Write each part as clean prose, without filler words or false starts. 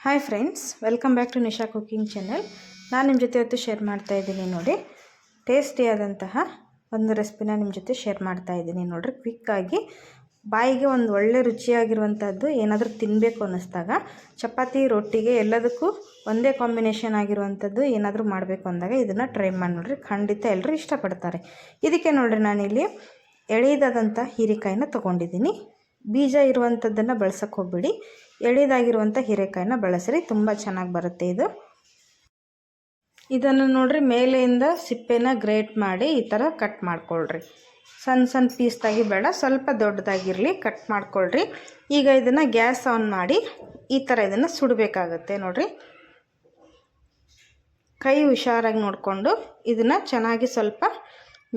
Hi friends, welcome back to Nisha cooking channel. ನಾನು ನಿಮ್ಮ ಜೊತೆ ಇವತ್ತು ಶೇರ್ ಮಾಡ್ತಾ ಇದ್ದೀನಿ ನೋಡಿ. ಟೇಸ್ಟಿಯಾದಂತಹ ಒಂದು ರೆಸಿಪಿನ ನಿಮ್ಮ ಜೊತೆ ಶೇರ್ ಮಾಡ್ತಾ ಇದ್ದೀನಿ ನೋಡಿರಿ. ಕ್ವಿಕ್ಕಾಗಿ ಬಾಯಿಗೆ ಒಂದು ಒಳ್ಳೆ ರುಚಿಯಾಗಿರುವಂಥದ್ದು ಏನಾದರೂ ತಿನ್ನಬೇಕು ಅನ್ನಿಸ್ದಾಗ ಚಪಾತಿ ರೊಟ್ಟಿಗೆ ಎಲ್ಲದಕ್ಕೂ ಒಂದೇ ಕಾಂಬಿನೇಷನ್ ಆಗಿರುವಂಥದ್ದು ಏನಾದರೂ ಮಾಡಬೇಕು ಅಂದಾಗ ಇದನ್ನು ಟ್ರೈ ಮಾಡಿ ನೋಡಿರಿ. ಖಂಡಿತ ಎಲ್ಲರೂ ಇಷ್ಟಪಡ್ತಾರೆ. ಇದಕ್ಕೆ ನೋಡಿರಿ, ನಾನಿಲ್ಲಿ ಎಳೆದಾದಂಥ ಹೀರೆಕಾಯಿನ ತೊಗೊಂಡಿದ್ದೀನಿ. ಬೀಜ ಇರುವಂಥದ್ದನ್ನು ಬಳಸೋಕ್ಕೆ ಹೋಗ್ಬಿಡಿ, ಎಳೆದಾಗಿರುವಂಥ ಹೀರೆಕಾಯಿನ ಬಳಸ್ರಿ, ತುಂಬ ಚೆನ್ನಾಗಿ ಬರುತ್ತೆ ಇದು. ಇದನ್ನು ನೋಡ್ರಿ, ಮೇಲೆಯಿಂದ ಸಿಪ್ಪೆನ ಗ್ರೇಟ್ ಮಾಡಿ ಈ ಥರ ಕಟ್ ಮಾಡ್ಕೊಳ್ರಿ. ಸಣ್ಣ ಸಣ್ಣ ಪೀಸ್ದಾಗಿ ಬೇಡ, ಸ್ವಲ್ಪ ದೊಡ್ಡದಾಗಿರಲಿ, ಕಟ್ ಮಾಡ್ಕೊಳ್ರಿ. ಈಗ ಇದನ್ನು ಗ್ಯಾಸ್ ಆನ್ ಮಾಡಿ ಈ ಥರ ಇದನ್ನು ಸುಡಬೇಕಾಗತ್ತೆ ನೋಡಿರಿ. ಕೈ ಹುಷಾರಾಗಿ ನೋಡಿಕೊಂಡು ಇದನ್ನು ಚೆನ್ನಾಗಿ ಸ್ವಲ್ಪ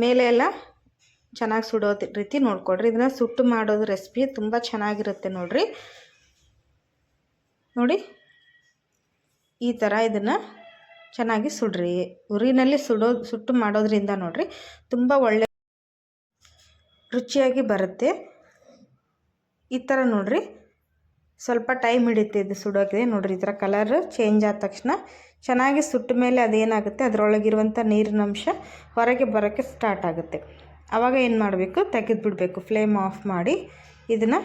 ಮೇಲೆ ಎಲ್ಲ ಚೆನ್ನಾಗಿ ಸುಡೋ ರೀತಿ ನೋಡ್ಕೊಳ್ರಿ. ಇದನ್ನು ಸುಟ್ಟು ಮಾಡೋದು ರೆಸಿಪಿ ತುಂಬ ಚೆನ್ನಾಗಿರುತ್ತೆ ನೋಡಿರಿ. ನೋಡಿ, ಈ ಥರ ಇದನ್ನು ಚೆನ್ನಾಗಿ ಸುಡ್ರಿ. ಉರಿನಲ್ಲಿ ಸುಟ್ಟು ಮಾಡೋದ್ರಿಂದ ನೋಡಿರಿ ತುಂಬ ಒಳ್ಳೆ ರುಚಿಯಾಗಿ ಬರುತ್ತೆ. ಈ ಥರ ನೋಡಿರಿ, ಸ್ವಲ್ಪ ಟೈಮ್ ಹಿಡಿಯುತ್ತೆ ಇದು ಸುಡೋಕ್ಕೆ ನೋಡಿರಿ. ಈ ಥರ ಕಲರ್ ಚೇಂಜ್ ಆದ ತಕ್ಷಣ ಚೆನ್ನಾಗಿ ಸುಟ್ಟ ಮೇಲೆ ಅದೇನಾಗುತ್ತೆ, ಅದರೊಳಗಿರುವಂಥ ನೀರಿನ ಅಂಶ ಹೊರಗೆ ಬರೋಕ್ಕೆ ಸ್ಟಾರ್ಟ್ ಆಗುತ್ತೆ. ಆವಾಗ ಏನು ಮಾಡಬೇಕು, ತೆಗೆದುಬಿಡಬೇಕು. ಫ್ಲೇಮ್ ಆಫ್ ಮಾಡಿ ಇದನ್ನು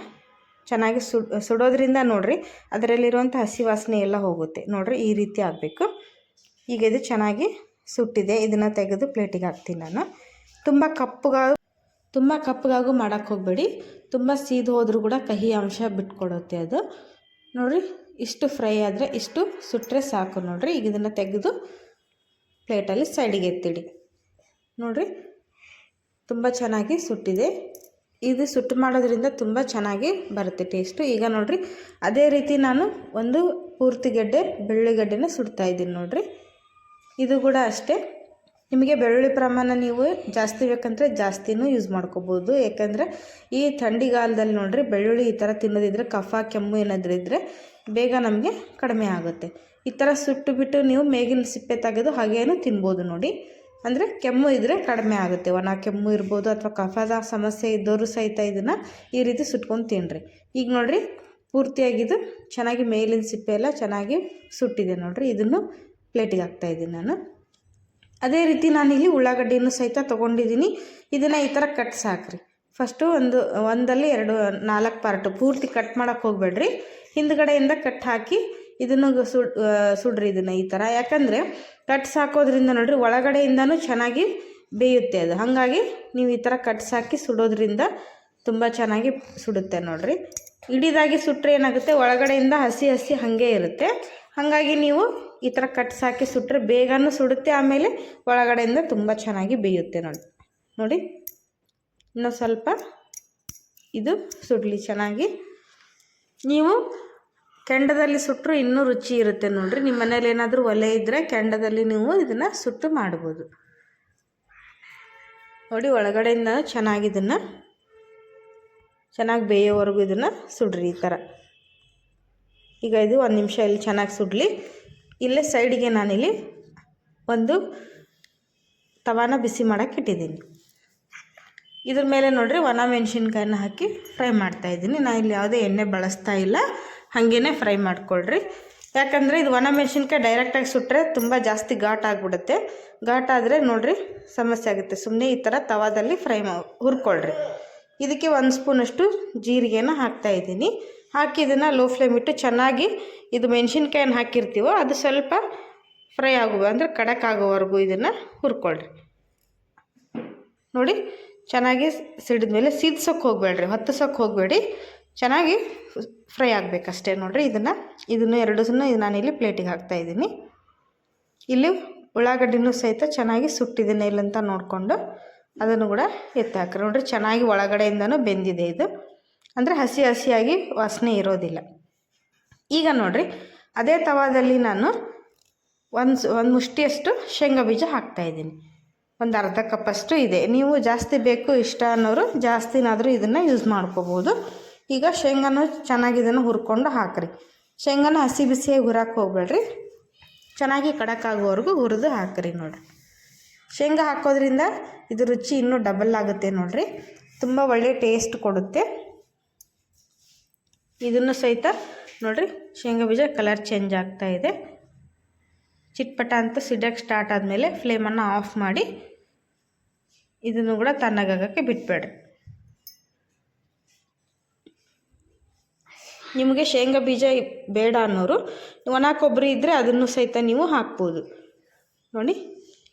ಚೆನ್ನಾಗಿ ಸುಡೋದ್ರಿಂದ ನೋಡಿರಿ ಅದರಲ್ಲಿರುವಂಥ ಹಸಿ ವಾಸನೆ ಎಲ್ಲ ಹೋಗುತ್ತೆ ನೋಡಿರಿ. ಈ ರೀತಿ ಆಗಬೇಕು. ಈಗ ಇದು ಚೆನ್ನಾಗಿ ಸುಟ್ಟಿದೆ. ಇದನ್ನು ತೆಗೆದು ಪ್ಲೇಟಿಗೆ ಹಾಕ್ತೀನಿ ನಾನು. ತುಂಬ ಕಪ್ಪಗಾಗೂ ಮಾಡೋಕ್ಕೆ ಹೋಗಬೇಡಿ, ತುಂಬ ಸೀದು ಹೋದರೂ ಕೂಡ ಕಹಿ ಅಂಶ ಬಿಟ್ಕೊಡುತ್ತೆ ಅದು ನೋಡಿರಿ. ಇಷ್ಟು ಫ್ರೈ ಆದರೆ, ಇಷ್ಟು ಸುಟ್ಟರೆ ಸಾಕು ನೋಡಿರಿ. ಈಗ ಇದನ್ನು ತೆಗೆದು ಪ್ಲೇಟಲ್ಲಿ ಸೈಡಿಗೆ ಎತ್ತಿಡಿ ನೋಡಿರಿ. ತುಂಬ ಚೆನ್ನಾಗಿ ಸುಟ್ಟಿದೆ. ಇದು ಸುಟ್ಟು ಮಾಡೋದ್ರಿಂದ ತುಂಬ ಚೆನ್ನಾಗಿ ಬರುತ್ತೆ ಟೇಸ್ಟು. ಈಗ ನೋಡಿರಿ, ಅದೇ ರೀತಿ ನಾನು ಒಂದು ಪೂರ್ತಿ ಗೆಡ್ಡೆ ಬೆಳ್ಳುಳ್ಳಿಗಡ್ಡೆನ ಸುಡ್ತಾಯಿದ್ದೀನಿ ನೋಡಿರಿ. ಇದು ಕೂಡ ಅಷ್ಟೇ, ನಿಮಗೆ ಬೆಳ್ಳುಳ್ಳಿ ಪ್ರಮಾಣ ನೀವು ಜಾಸ್ತಿ ಬೇಕಂದರೆ ಜಾಸ್ತಿನೂ ಯೂಸ್ ಮಾಡ್ಕೋಬೋದು. ಯಾಕಂದರೆ ಈ ಥಂಡಿಗಾಲದಲ್ಲಿ ನೋಡಿರಿ ಬೆಳ್ಳುಳ್ಳಿ ಈ ಥರ ತಿನ್ನೋದಿದ್ರೆ ಕಫ ಕೆಮ್ಮು ಏನಾದರೂ ಇದ್ದರೆ ಬೇಗ ನಮಗೆ ಕಡಿಮೆ ಆಗುತ್ತೆ. ಈ ಥರ ಸುಟ್ಟು ಬಿಟ್ಟು ನೀವು ಮೇಗಿನ ಸಿಪ್ಪೆ ತೆಗೆದು ಹಾಗೇನು ತಿನ್ಬೋದು ನೋಡಿ. ಅಂದರೆ ಕೆಮ್ಮು ಇದ್ದರೆ ಕಡಿಮೆ ಆಗುತ್ತೆ. ಒಣ ಕೆಮ್ಮು ಇರ್ಬೋದು ಅಥವಾ ಕಫದ ಸಮಸ್ಯೆ ಇದ್ದವರು ಸಹಿತ ಇದನ್ನು ಈ ರೀತಿ ಸುಟ್ಕೊಂಡು ತಿನ್ನಿರಿ. ಈಗ ನೋಡಿರಿ, ಪೂರ್ತಿಯಾಗಿದ್ದು ಚೆನ್ನಾಗಿ ಮೇಲಿನ ಸಿಪ್ಪೆ ಎಲ್ಲ ಚೆನ್ನಾಗಿ ಸುಟ್ಟಿದೆ ನೋಡಿರಿ. ಇದನ್ನು ಪ್ಲೇಟಿಗೆ ಹಾಕ್ತಾಯಿದ್ದೀನಿ ನಾನು. ಅದೇ ರೀತಿ ನಾನಿಲ್ಲಿ ಉಳ್ಳಾಗಡ್ಡಿನೂ ಸಹಿತ ತೊಗೊಂಡಿದ್ದೀನಿ. ಇದನ್ನು ಈ ಥರ ಕಟ್ಸ್ ಹಾಕ್ರಿ. ಫಸ್ಟು ಒಂದಲ್ಲಿ 4 ಪಾರ್ಟು ಪೂರ್ತಿ ಕಟ್ ಮಾಡೋಕ್ಕೆ ಹೋಗಬೇಡ್ರಿ. ಹಿಂದ್ಗಡೆಯಿಂದ ಕಟ್ ಹಾಕಿ ಇದನ್ನು ಸುಡ್ರಿ ಇದನ್ನು ಈ ಥರ. ಯಾಕಂದರೆ ಕಟ್ಸ್ ಹಾಕೋದ್ರಿಂದ ನೋಡಿರಿ ಒಳಗಡೆಯಿಂದನೂ ಚೆನ್ನಾಗಿ ಬೇಯುತ್ತೆ ಅದು. ಹಾಗಾಗಿ ನೀವು ಈ ಥರ ಕಟ್ಸ್ ಹಾಕಿ ಸುಡೋದ್ರಿಂದ ತುಂಬ ಚೆನ್ನಾಗಿ ಸುಡುತ್ತೆ ನೋಡಿರಿ. ಇಡೀದಾಗಿ ಸುಟ್ಟರೆ ಏನಾಗುತ್ತೆ, ಒಳಗಡೆಯಿಂದ ಹಸಿ ಹಾಗೆ ಇರುತ್ತೆ. ಹಾಗಾಗಿ ನೀವು ಈ ಥರ ಕಟ್ಸ್ ಹಾಕಿ ಸುಟ್ಟರೆ ಬೇಗನೂ ಸುಡುತ್ತೆ, ಆಮೇಲೆ ಒಳಗಡೆಯಿಂದ ತುಂಬ ಚೆನ್ನಾಗಿ ಬೇಯುತ್ತೆ ನೋಡಿ. ಇನ್ನೂ ಸ್ವಲ್ಪ ಇದು ಸುಡಲಿ ಚೆನ್ನಾಗಿ. ನೀವು ಕೆಂಡದಲ್ಲಿ ಸುಟ್ಟರು ಇನ್ನೂ ರುಚಿ ಇರುತ್ತೆ ನೋಡಿರಿ. ನಿಮ್ಮ ಮನೇಲಿ ಏನಾದರೂ ಒಲೆ ಇದ್ದರೆ ಕೆಂಡದಲ್ಲಿ ನೀವು ಇದನ್ನು ಸುಟ್ಟು ಮಾಡ್ಬೋದು ನೋಡಿ. ಒಳಗಡೆಯಿಂದ ಚೆನ್ನಾಗಿ ಇದನ್ನು ಚೆನ್ನಾಗಿ ಬೇಯೋವರೆಗೂ ಇದನ್ನು ಸುಡ್ರಿ ಈ ಥರ. ಈಗ ಇದು 1 ನಿಮಿಷ ಇಲ್ಲಿ ಚೆನ್ನಾಗಿ ಸುಡಲಿ. ಇಲ್ಲೇ ಸೈಡಿಗೆ ನಾನಿಲ್ಲಿ ಒಂದು ತವಾನ ಬಿಸಿ ಮಾಡೋಕ್ಕೆ ಇಟ್ಟಿದ್ದೀನಿ. ಇದ್ರ ಮೇಲೆ ನೋಡಿರಿ ಒಣ ಮೆಣಸಿನ್ಕಾಯಿನ ಹಾಕಿ ಫ್ರೈ ಮಾಡ್ತಾಯಿದ್ದೀನಿ. ನಾನು ಇಲ್ಲಿ ಯಾವುದೇ ಎಣ್ಣೆ ಬಳಸ್ತಾ ಇಲ್ಲ, ಹಾಗೇ ಫ್ರೈ ಮಾಡ್ಕೊಳ್ರಿ. ಯಾಕಂದರೆ ಇದು ಒಣ ಮೆಣಸಿನ್ಕಾಯಿ ಡೈರೆಕ್ಟಾಗಿ ಸುಟ್ಟರೆ ತುಂಬ ಜಾಸ್ತಿ ಘಾಟ್ ಆಗಿಬಿಡುತ್ತೆ. ಘಾಟ್ ಆದರೆ ನೋಡಿರಿ ಸಮಸ್ಯೆ ಆಗುತ್ತೆ. ಸುಮ್ಮನೆ ಈ ಥರ ತವಾದಲ್ಲಿ ಹುರ್ಕೊಳ್ರಿ. ಇದಕ್ಕೆ 1 ಸ್ಪೂನಷ್ಟು ಜೀರಿಗೆನ ಹಾಕ್ತಾಯಿದ್ದೀನಿ. ಹಾಕಿ ಇದನ್ನು ಲೋ ಫ್ಲೇಮ್ ಇಟ್ಟು ಚೆನ್ನಾಗಿ ಇದು ಮೆಣಸಿನ್ಕಾಯಿನ ಹಾಕಿರ್ತೀವೋ ಅದು ಸ್ವಲ್ಪ ಫ್ರೈ ಅಂದರೆ ಕಡಕ್ ಆಗೋವರೆಗೂ ಇದನ್ನು ಹುರ್ಕೊಳ್ರಿ ನೋಡಿ. ಚೆನ್ನಾಗಿ ಸಿಡಿದ್ಮೇಲೆ ಸೀದ್ಸೋಕ್ಕೆ ಹೋಗಬೇಡ್ರಿ, ಹೊತ್ತಿಸೋಕ್ಕೆ ಹೋಗಬೇಡಿ, ಚೆನ್ನಾಗಿ ಫ್ರೈ ಆಗಬೇಕಷ್ಟೇ ನೋಡಿರಿ. ಇದನ್ನು 2 ನಾನಿಲ್ಲಿ ಪ್ಲೇಟಿಗೆ ಹಾಕ್ತಾಯಿದ್ದೀನಿ. ಇಲ್ಲಿ ಉಳ್ಳಾಗಡ್ಡಿನೂ ಸಹಿತ ಚೆನ್ನಾಗಿ ಸುಟ್ಟಿದ್ದೇನೆ ಇಲ್ಲಂತ ನೋಡಿಕೊಂಡು ಅದನ್ನು ಕೂಡ ಎತ್ತಿ ಹಾಕ್ರಿ ನೋಡಿರಿ. ಚೆನ್ನಾಗಿ ಒಳಗಡೆಯಿಂದನೂ ಬೆಂದಿದೆ ಇದು, ಅಂದರೆ ಹಸಿಯಾಗಿ ವಾಸನೆ ಇರೋದಿಲ್ಲ. ಈಗ ನೋಡಿರಿ, ಅದೇ ತವಾದಲ್ಲಿ ನಾನು ಒಂದು ಮುಷ್ಟಿಯಷ್ಟು ಶೇಂಗಾ ಬೀಜ ಹಾಕ್ತಾಯಿದ್ದೀನಿ. ಒಂದು ಅರ್ಧ ಕಪ್ಪಷ್ಟು ಇದೆ. ನೀವು ಜಾಸ್ತಿ ಬೇಕು ಇಷ್ಟ ಅನ್ನೋರು ಜಾಸ್ತಿನಾದರೂ ಇದನ್ನು ಯೂಸ್ ಮಾಡ್ಕೋಬೋದು. ಈಗ ಶೇಂಗಾನು ಚೆನ್ನಾಗಿ ಇದನ್ನು ಹುರ್ಕೊಂಡು ಹಾಕಿರಿ. ಶೇಂಗಾನ ಹಸಿ ಬಿಸಿಯಾಗಿ ಹುರಕ್ಕೆ ಹೋಗ್ಬೇಡ್ರಿ, ಚೆನ್ನಾಗಿ ಕಡಕ್ಕಾಗೋವರೆಗೂ ಹುರಿದು ಹಾಕಿರಿ ನೋಡಿರಿ. ಶೇಂಗಾ ಹಾಕೋದ್ರಿಂದ ಇದು ರುಚಿ ಇನ್ನೂ ಡಬಲ್ ಆಗುತ್ತೆ ನೋಡಿರಿ, ತುಂಬ ಒಳ್ಳೆ ಟೇಸ್ಟ್ ಕೊಡುತ್ತೆ. ಇದನ್ನು ಸಹಿತ ನೋಡಿರಿ ಶೇಂಗಾ ಬೀಜ ಕಲರ್ ಚೇಂಜ್ ಆಗ್ತಾ ಇದೆ. ಚಿಟ್ಪಟ ಅಂತ ಸಿಡಕ್ಕೆ ಸ್ಟಾರ್ಟ್ ಆದಮೇಲೆ ಫ್ಲೇಮನ್ನು ಆಫ್ ಮಾಡಿ ಇದನ್ನು ಕೂಡ ತಣ್ಣಗಾಗಕ್ಕೆ ಬಿಟ್ಬೇಡ್ರಿ. ನಿಮಗೆ ಶೇಂಗಾ ಬೀಜ ಬೇಡ ಅನ್ನೋರು ಒಣ ಕೊಬ್ಬರಿ ಇದ್ದರೆ ಅದನ್ನು ಸಹಿತ ನೀವು ಹಾಕ್ಬೋದು. ನೋಡಿ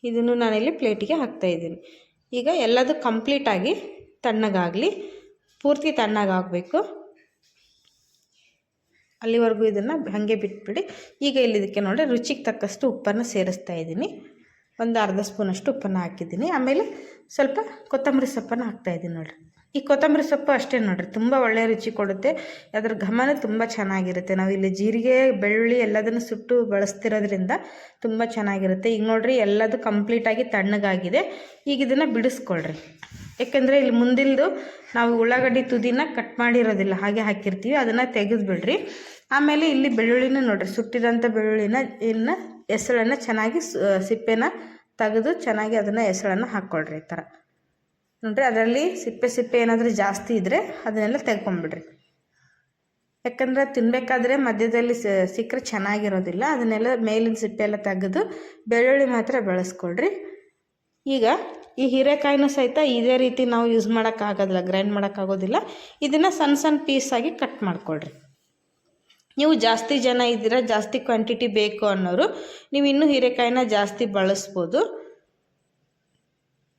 ಇದನ್ನು ನಾನಿಲ್ಲಿ ಪ್ಲೇಟಿಗೆ ಹಾಕ್ತಾಯಿದ್ದೀನಿ. ಈಗ ಎಲ್ಲದು ಕಂಪ್ಲೀಟಾಗಿ ತಣ್ಣಗಾಗಲಿ, ಪೂರ್ತಿ ತಣ್ಣಗಾಗಬೇಕು. ಅಲ್ಲಿವರೆಗೂ ಇದನ್ನು ಹಾಗೆ ಬಿಟ್ಬಿಡಿ. ಈಗ ಇಲ್ಲಿ ಇದಕ್ಕೆ ನೋಡಿ ರುಚಿಗೆ ತಕ್ಕಷ್ಟು ಉಪ್ಪನ್ನು ಸೇರಿಸ್ತಾ ಇದ್ದೀನಿ. ಒಂದು ಅರ್ಧ ಸ್ಪೂನಷ್ಟು ಉಪ್ಪನ್ನು ಹಾಕಿದ್ದೀನಿ. ಆಮೇಲೆ ಸ್ವಲ್ಪ ಕೊತ್ತಂಬರಿ ಸೊಪ್ಪನ್ನು ಹಾಕ್ತಾಯಿದ್ದೀನಿ. ನೋಡಿರಿ ಈ ಕೊತ್ತಂಬರಿ ಸೊಪ್ಪು ಅಷ್ಟೇ ನೋಡಿರಿ, ತುಂಬ ಒಳ್ಳೆಯ ರುಚಿ ಕೊಡುತ್ತೆ. ಅದರ ಘಮನ ತುಂಬ ಚೆನ್ನಾಗಿರುತ್ತೆ. ನಾವು ಇಲ್ಲಿ ಜೀರಿಗೆ ಬೆಳ್ಳುಳ್ಳಿ ಎಲ್ಲದನ್ನು ಸುಟ್ಟು ಬಳಸ್ತಿರೋದ್ರಿಂದ ತುಂಬ ಚೆನ್ನಾಗಿರುತ್ತೆ. ಈಗ ನೋಡಿರಿ ಎಲ್ಲದು ಕಂಪ್ಲೀಟಾಗಿ ತಣ್ಣಗಾಗಿದೆ. ಈಗ ಇದನ್ನು ಬಿಡಿಸ್ಕೊಳ್ರಿ. ಯಾಕೆಂದರೆ ಇಲ್ಲಿ ಮುಂದಿಲ್ದು ನಾವು ಉಳ್ಳಾಗಡ್ಡಿ ತುದಿನ ಕಟ್ ಮಾಡಿರೋದಿಲ್ಲ, ಹಾಗೆ ಹಾಕಿರ್ತೀವಿ. ಅದನ್ನು ತೆಗೆದುಬಿಡ್ರಿ. ಆಮೇಲೆ ಇಲ್ಲಿ ಬೆಳ್ಳುಳ್ಳಿನ ನೋಡಿರಿ, ಸುಟ್ಟಿರೋಂಥ ಬೆಳ್ಳುಳ್ಳಿನ ಎಸಳನ್ನು ಚೆನ್ನಾಗಿ ಸಿಪ್ಪೆನ ತೆಗೆದು ಚೆನ್ನಾಗಿ ಅದನ್ನು ಎಸಳನ್ನು ಹಾಕ್ಕೊಳ್ರಿ. ಈ ಥರ ನೋಡಿರಿ, ಅದರಲ್ಲಿ ಸಿಪ್ಪೆ ಏನಾದರೂ ಜಾಸ್ತಿ ಇದ್ದರೆ ಅದನ್ನೆಲ್ಲ ತೆಗ್ಕೊಂಬಿಡ್ರಿ. ಯಾಕಂದರೆ ತಿನ್ನಬೇಕಾದ್ರೆ ಮಧ್ಯದಲ್ಲಿ ಸಿಕ್ಕರೆ ಚೆನ್ನಾಗಿರೋದಿಲ್ಲ. ಅದನ್ನೆಲ್ಲ ಮೇಲಿನ ಸಿಪ್ಪೆ ಎಲ್ಲ ತೆಗೆದು ಬೆಳ್ಳುಳ್ಳಿ ಮಾತ್ರ ಬೆಳೆಸ್ಕೊಳ್ರಿ. ಈಗ ಈ ಹೀರೆಕಾಯಿನೂ ಸಹಿತ ಇದೇ ರೀತಿ ನಾವು ಯೂಸ್ ಮಾಡೋಕ್ಕಾಗೋದಿಲ್ಲ, ಗ್ರೈಂಡ್ ಮಾಡೋಕ್ಕಾಗೋದಿಲ್ಲ. ಇದನ್ನು ಸಣ್ಣ ಸಣ್ಣ ಪೀಸಾಗಿ ಕಟ್ ಮಾಡ್ಕೊಳ್ರಿ. ನೀವು ಜಾಸ್ತಿ ಜನ ಇದ್ದೀರಾ, ಜಾಸ್ತಿ ಕ್ವಾಂಟಿಟಿ ಬೇಕು ಅನ್ನೋರು ನೀವು ಇನ್ನೂ ಹೀರೆಕಾಯಿನ ಜಾಸ್ತಿ ಬಳಸ್ಬೋದು.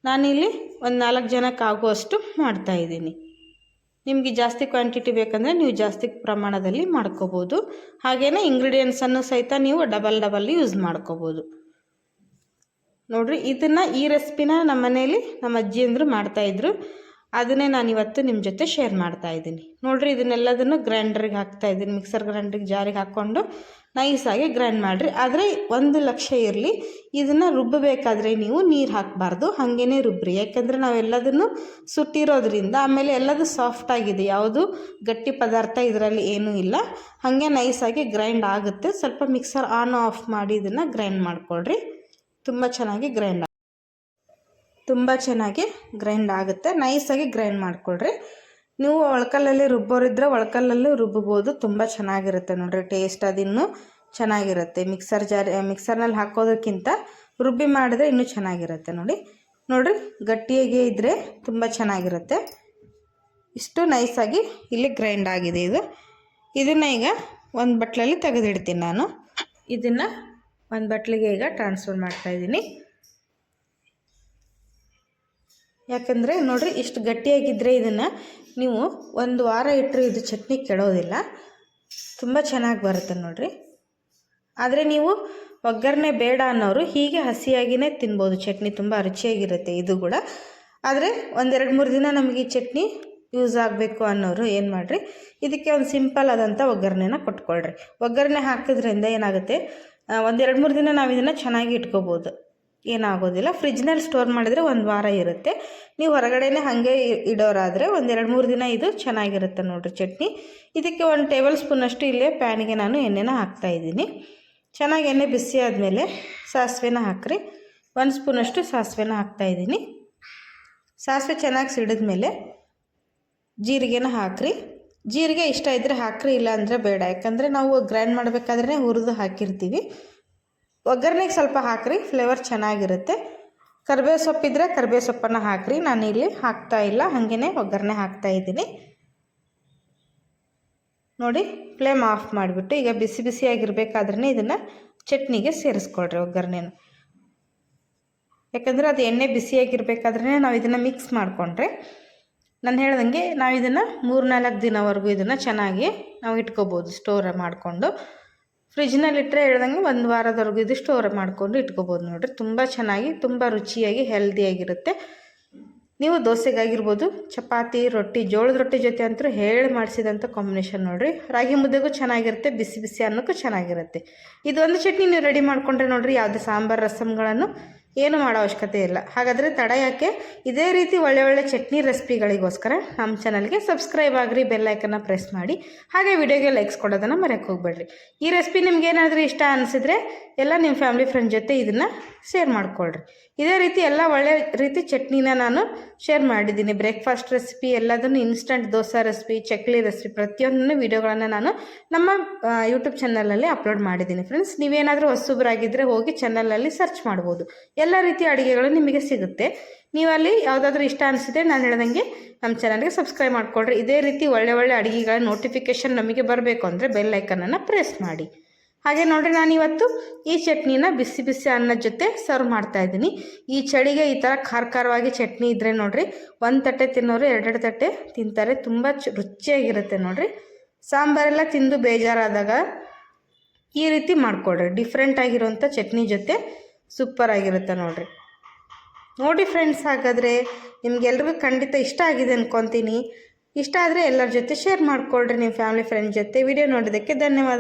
ನಾನಿಲ್ಲಿ ಒಂದು 4 ಜನಕ್ಕೆ ಆಗುವಷ್ಟು ಮಾಡ್ತಾಯಿದ್ದೀನಿ. ನಿಮಗೆ ಜಾಸ್ತಿ ಕ್ವಾಂಟಿಟಿ ಬೇಕಂದರೆ ನೀವು ಜಾಸ್ತಿ ಪ್ರಮಾಣದಲ್ಲಿ ಮಾಡ್ಕೋಬೋದು. ಹಾಗೆಯೇ ಇಂಗ್ರೀಡಿಯೆಂಟ್ಸನ್ನು ಸಹಿತ ನೀವು ಡಬಲ್ ಯೂಸ್ ಮಾಡ್ಕೋಬೋದು. ನೋಡಿರಿ ಈ ರೆಸಿಪಿನ ನಮ್ಮ ಮನೇಲಿ ನಮ್ಮ ಅಜ್ಜಿಯಂದರು ಮಾಡ್ತಾಯಿದ್ರು. ಅದನ್ನೇ ನಾನು ಇವತ್ತು ನಿಮ್ಮ ಜೊತೆ ಶೇರ್ ಮಾಡ್ತಾಯಿದ್ದೀನಿ. ನೋಡಿರಿ ಇದನ್ನೆಲ್ಲದನ್ನು ಗ್ರೈಂಡ್ರಿಗೆ ಹಾಕ್ತಾಯಿದ್ದೀನಿ. ಮಿಕ್ಸರ್ ಗ್ರೈಂಡ್ರಿಗೆ ಜಾರಿಗೆ ಹಾಕ್ಕೊಂಡು ನೈಸಾಗಿ ಗ್ರೈಂಡ್ ಮಾಡಿರಿ. ಆದರೆ ಒಂದು ಲಕ್ಷ್ಯ ಇರಲಿ, ಇದನ್ನು ರುಬ್ಬಬೇಕಾದ್ರೆ ನೀವು ನೀರು ಹಾಕಬಾರ್ದು, ಹಾಗೇ ರುಬ್ಬ್ರಿ. ಯಾಕೆಂದರೆ ನಾವೆಲ್ಲದನ್ನು ಸುಟ್ಟಿರೋದ್ರಿಂದ ಆಮೇಲೆ ಎಲ್ಲದು ಸಾಫ್ಟಾಗಿದೆ, ಯಾವುದು ಗಟ್ಟಿ ಪದಾರ್ಥ ಇದರಲ್ಲಿ ಏನೂ ಇಲ್ಲ. ಹಾಗೆ ನೈಸಾಗಿ ಗ್ರೈಂಡ್ ಆಗುತ್ತೆ. ಸ್ವಲ್ಪ ಮಿಕ್ಸರ್ ಆನ್ ಆಫ್ ಮಾಡಿ ಇದನ್ನು ಗ್ರೈಂಡ್ ಮಾಡ್ಕೊಳ್ರಿ. ತುಂಬ ಚೆನ್ನಾಗಿ ಗ್ರೈಂಡ್ ಆಗುತ್ತೆ. ನೈಸಾಗಿ ಗ್ರೈಂಡ್ ಮಾಡ್ಕೊಳ್ರಿ. ನೀವು ಒಳಕಲ್ಲಲ್ಲಿ ರುಬ್ಬೋರಿದ್ದರೆ ಒಳಕಲ್ಲಲ್ಲೂ ರುಬ್ಬಬೋದು, ತುಂಬ ಚೆನ್ನಾಗಿರುತ್ತೆ. ನೋಡಿರಿ ಟೇಸ್ಟ್ ಅದಿನ್ನೂ ಚೆನ್ನಾಗಿರುತ್ತೆ. ಮಿಕ್ಸರ್ನಲ್ಲಿ ಹಾಕೋದಕ್ಕಿಂತ ರುಬ್ಬಿ ಮಾಡಿದ್ರೆ ಇನ್ನೂ ಚೆನ್ನಾಗಿರುತ್ತೆ. ನೋಡಿರಿ ಗಟ್ಟಿಯಾಗಿ ಇದ್ದರೆ ತುಂಬ ಚೆನ್ನಾಗಿರುತ್ತೆ. ಇಷ್ಟು ನೈಸಾಗಿ ಇಲ್ಲಿ ಗ್ರೈಂಡ್ ಆಗಿದೆ. ಇದನ್ನು ಈಗ ಒಂದು ಬಟ್ಲಲ್ಲಿ ತೆಗೆದಿಡ್ತೀನಿ. ನಾನು ಇದನ್ನು ಒಂದು ಬಟ್ಲಿಗೆ ಈಗ ಟ್ರಾನ್ಸ್ಫರ್ ಮಾಡ್ತಾಯಿದ್ದೀನಿ. ಯಾಕಂದರೆ ನೋಡಿರಿ ಇಷ್ಟು ಗಟ್ಟಿಯಾಗಿದ್ದರೆ ಇದನ್ನು ನೀವು ಒಂದು ವಾರ ಇಟ್ಟರೆ ಇದು ಚಟ್ನಿ ಕೆಡೋದಿಲ್ಲ, ತುಂಬ ಚೆನ್ನಾಗಿ ಬರುತ್ತೆ ನೋಡಿರಿ. ಆದರೆ ನೀವು ಒಗ್ಗರಣೆ ಬೇಡ ಅನ್ನೋರು ಹೀಗೆ ಹಸಿಯಾಗಿಯೇ ತಿನ್ಬೋದು. ಚಟ್ನಿ ತುಂಬ ರುಚಿಯಾಗಿರುತ್ತೆ ಇದು ಕೂಡ. ಆದರೆ 1-2-3 ದಿನ ನಮಗೆ ಈ ಚಟ್ನಿ ಯೂಸ್ ಆಗಬೇಕು ಅನ್ನೋರು ಏನು ಮಾಡಿರಿ, ಇದಕ್ಕೆ ಒಂದು ಸಿಂಪಲ್ ಆದಂಥ ಒಗ್ಗರಣೆನ ಕೊಟ್ಕೊಳ್ರಿ. ಒಗ್ಗರಣೆ ಹಾಕಿದ್ರಿಂದ ಏನಾಗುತ್ತೆ, 1-2-3 ದಿನ ನಾವು ಇದನ್ನು ಚೆನ್ನಾಗಿ ಇಟ್ಕೋಬೋದು, ಏನಾಗೋದಿಲ್ಲ. ಫ್ರಿಜ್ನಲ್ಲಿ ಸ್ಟೋರ್ ಮಾಡಿದರೆ 1 ವಾರ ಇರುತ್ತೆ. ನೀವು ಹೊರಗಡೆನೇ ಹಾಗೆ ಇಡೋರಾದರೆ 1-2-3 ದಿನ ಇದು ಚೆನ್ನಾಗಿರುತ್ತೆ ನೋಡಿರಿ ಚಟ್ನಿ. ಇದಕ್ಕೆ 1 ಟೇಬಲ್ ಸ್ಪೂನಷ್ಟು ಇಲ್ಲೇ ಪ್ಯಾನಿಗೆ ನಾನು ಎಣ್ಣೆನ ಹಾಕ್ತಾಯಿದ್ದೀನಿ. ಚೆನ್ನಾಗಿ ಎಣ್ಣೆ ಬಿಸಿ ಆದಮೇಲೆ ಸಾಸಿವೆನ ಹಾಕಿರಿ. 1 ಸ್ಪೂನಷ್ಟು ಸಾಸಿವೆನ ಹಾಕ್ತಾಯಿದ್ದೀನಿ. ಸಾಸಿವೆ ಚೆನ್ನಾಗಿ ಸಿಡಿದ್ಮೇಲೆ ಜೀರಿಗೆನ ಹಾಕಿರಿ. ಜೀರಿಗೆ ಇಷ್ಟ ಇದ್ದರೆ ಹಾಕಿರಿ, ಇಲ್ಲ ಅಂದರೆ ಬೇಡ. ಯಾಕಂದರೆ ನಾವು ಗ್ರೈಂಡ್ ಮಾಡಬೇಕಾದ್ರೆ ಹುರಿದು ಹಾಕಿರ್ತೀವಿ. ಒಗ್ಗರಣೆಗೆ ಸ್ವಲ್ಪ ಹಾಕಿರಿ, ಫ್ಲೇವರ್ ಚೆನ್ನಾಗಿರುತ್ತೆ. ಕರಿಬೇವು ಸೊಪ್ಪಿದ್ರೆ ಕರಿಬೇವು ಸೊಪ್ಪನ್ನು ಹಾಕಿರಿ. ನಾನು ಇಲ್ಲಿ ಹಾಕ್ತಾಯಿಲ್ಲ, ಹಾಗೇ ಒಗ್ಗರಣೆ ಹಾಕ್ತಾಯಿದ್ದೀನಿ. ನೋಡಿ ಫ್ಲೇಮ್ ಆಫ್ ಮಾಡಿಬಿಟ್ಟು ಈಗ ಬಿಸಿಯಾಗಿರಬೇಕಾದ್ರೆ ಇದನ್ನು ಚಟ್ನಿಗೆ ಸೇರಿಸ್ಕೊಳ್ರಿ ಒಗ್ಗರಣೆನ. ಯಾಕಂದರೆ ಅದು ಎಣ್ಣೆ ಬಿಸಿಯಾಗಿರಬೇಕಾದ್ರೆ ನಾವು ಇದನ್ನು ಮಿಕ್ಸ್ ಮಾಡಿಕೊಂಡ್ರೆ, ನಾನು ಹೇಳ್ದಂಗೆ ನಾವು ಇದನ್ನು 3-4 ದಿನವರೆಗೂ ಇದನ್ನು ಚೆನ್ನಾಗಿ ನಾವು ಇಟ್ಕೋಬೋದು ಸ್ಟೋರ್ ಮಾಡಿಕೊಂಡು. ಫ್ರಿಜ್ನಲ್ಲಿಟ್ಟರೆ ಹೇಳ್ದಂಗೆ 1 ವಾರದವರೆಗೂ ಇದು ಸ್ಟೋರ್ ಮಾಡಿಕೊಂಡು ಇಟ್ಕೋಬೋದು. ನೋಡಿರಿ ತುಂಬ ಚೆನ್ನಾಗಿ, ತುಂಬ ರುಚಿಯಾಗಿ, ಹೆಲ್ದಿಯಾಗಿರುತ್ತೆ. ನೀವು ದೋಸೆಗಾಗಿರ್ಬೋದು, ಚಪಾತಿ, ರೊಟ್ಟಿ, ಜೋಳದ ರೊಟ್ಟಿ ಜೊತೆ ಅಂತೂ ಹೇಳಿ ಮಾಡಿಸಿದಂಥ ಕಾಂಬಿನೇಷನ್ ನೋಡಿರಿ. ರಾಗಿ ಮುದ್ದೆಗೂ ಚೆನ್ನಾಗಿರುತ್ತೆ, ಬಿಸಿ ಅನ್ನೋಕ್ಕೂ ಚೆನ್ನಾಗಿರುತ್ತೆ. ಇದೊಂದು ಚಟ್ನಿ ನೀವು ರೆಡಿ ಮಾಡಿಕೊಂಡ್ರೆ ನೋಡಿರಿ, ಯಾವುದೇ ಸಾಂಬಾರು ರಸಮ್ಗಳನ್ನು ಏನು ಮಾಡೋ ಅವಶ್ಯಕತೆ ಇಲ್ಲ. ಹಾಗಾದರೆ ತಡ ಯಾಕೆ, ಇದೇ ರೀತಿ ಒಳ್ಳೆ ಚಟ್ನಿ ರೆಸಿಪಿಗಳಿಗೋಸ್ಕರ ನಮ್ಮ ಚಾನಲ್ಗೆ ಸಬ್ಸ್ಕ್ರೈಬ್ ಆಗಿರಿ, ಬೆಲ್ ಐಕನ್ನ ಪ್ರೆಸ್ ಮಾಡಿ, ಹಾಗೆ ವಿಡಿಯೋಗೆ ಲೈಕ್ಸ್ ಕೊಡೋದನ್ನು ಮರೆಯೋಕ್ಕೆ ಹೋಗ್ಬೇಡ್ರಿ. ಈ ರೆಸಿಪಿ ನಿಮ್ಗೆ ಏನಾದರೂ ಇಷ್ಟ ಅನಿಸಿದ್ರೆ ಎಲ್ಲ ನಿಮ್ಮ ಫ್ಯಾಮಿಲಿ ಫ್ರೆಂಡ್ ಜೊತೆ ಇದನ್ನು ಶೇರ್ ಮಾಡ್ಕೊಳ್ರಿ. ಇದೇ ರೀತಿ ಎಲ್ಲ ಒಳ್ಳೆ ರೀತಿ ಚಟ್ನಿನ ನಾನು ಶೇರ್ ಮಾಡಿದ್ದೀನಿ. ಬ್ರೇಕ್ಫಾಸ್ಟ್ ರೆಸಿಪಿ ಎಲ್ಲದನ್ನು, instant dosa recipe, chakli recipe, ಪ್ರತಿಯೊಂದನ್ನು ವೀಡಿಯೋಗಳನ್ನು ನಾನು ನಮ್ಮ ಯೂಟ್ಯೂಬ್ ಚಾನಲಲ್ಲಿ ಅಪ್ಲೋಡ್ ಮಾಡಿದ್ದೀನಿ ಫ್ರೆಂಡ್ಸ್. ನೀವೇನಾದರೂ ಹೊಸಬ್ರಾಗಿದ್ದರೆ ಹೋಗಿ ಚಾನಲಲ್ಲಿ ಸರ್ಚ್ ಮಾಡ್ಬೋದು. ಎಲ್ಲ ರೀತಿಯ ಅಡುಗೆಗಳು ನಿಮಗೆ ಸಿಗುತ್ತೆ. ನೀವು ಅಲ್ಲಿ ಯಾವುದಾದ್ರೂ ಇಷ್ಟ ಅನಿಸಿದ್ರೆ ನಾನು ಹೇಳ್ದಂಗೆ ನಮ್ಮ ಚಾನಲ್ಗೆ ಸಬ್ಸ್ಕ್ರೈಬ್ ಮಾಡ್ಕೊಳ್ರಿ. ಇದೇ ರೀತಿ ಒಳ್ಳೆ ಅಡುಗೆಗಳ ನೋಟಿಫಿಕೇಷನ್ ನಮಗೆ ಬರಬೇಕು ಅಂದರೆ ಬೆಲ್ ಐಕನನ್ನು ಪ್ರೆಸ್ ಮಾಡಿ. ಹಾಗೆ ನೋಡಿರಿ, ನಾನಿವತ್ತು ಈ ಚಟ್ನಿನ ಬಿಸಿ ಅನ್ನದ ಜೊತೆ ಸರ್ವ್ ಮಾಡ್ತಾಯಿದ್ದೀನಿ. ಈ ಚಳಿಗೆ ಈ ಥರ ಖಾರವಾಗಿ ಚಟ್ನಿ ಇದ್ದರೆ ನೋಡಿರಿ, ಒಂದು ತಟ್ಟೆ ತಿನ್ನೋರು 2 ತಟ್ಟೆ ತಿಂತಾರೆ. ತುಂಬ ರುಚಿಯಾಗಿರುತ್ತೆ ನೋಡಿರಿ. ಸಾಂಬಾರೆಲ್ಲ ತಿಂದು ಬೇಜಾರಾದಾಗ ಈ ರೀತಿ ಮಾಡಿಕೊಡ್ರಿ. ಡಿಫ್ರೆಂಟ್ ಆಗಿರೋಂಥ ಚಟ್ನಿ ಜೊತೆ ಸೂಪರ್ ಆಗಿರುತ್ತೆ ನೋಡಿ ಫ್ರೆಂಡ್ಸ್. ಹಾಗಾದರೆ ನಿಮ್ಗೆಲ್ರಿಗೂ ಖಂಡಿತ ಇಷ್ಟ ಆಗಿದೆ ಅಂದ್ಕೊತೀನಿ. ಇಷ್ಟ ಆದರೆ ಎಲ್ಲರ ಜೊತೆ ಶೇರ್ ಮಾಡಿಕೊಳ್ರಿ ನಿಮ್ಮ ಫ್ಯಾಮಿಲಿ ಫ್ರೆಂಡ್ ಜೊತೆ. ವಿಡಿಯೋ ನೋಡೋದಕ್ಕೆ ಧನ್ಯವಾದ.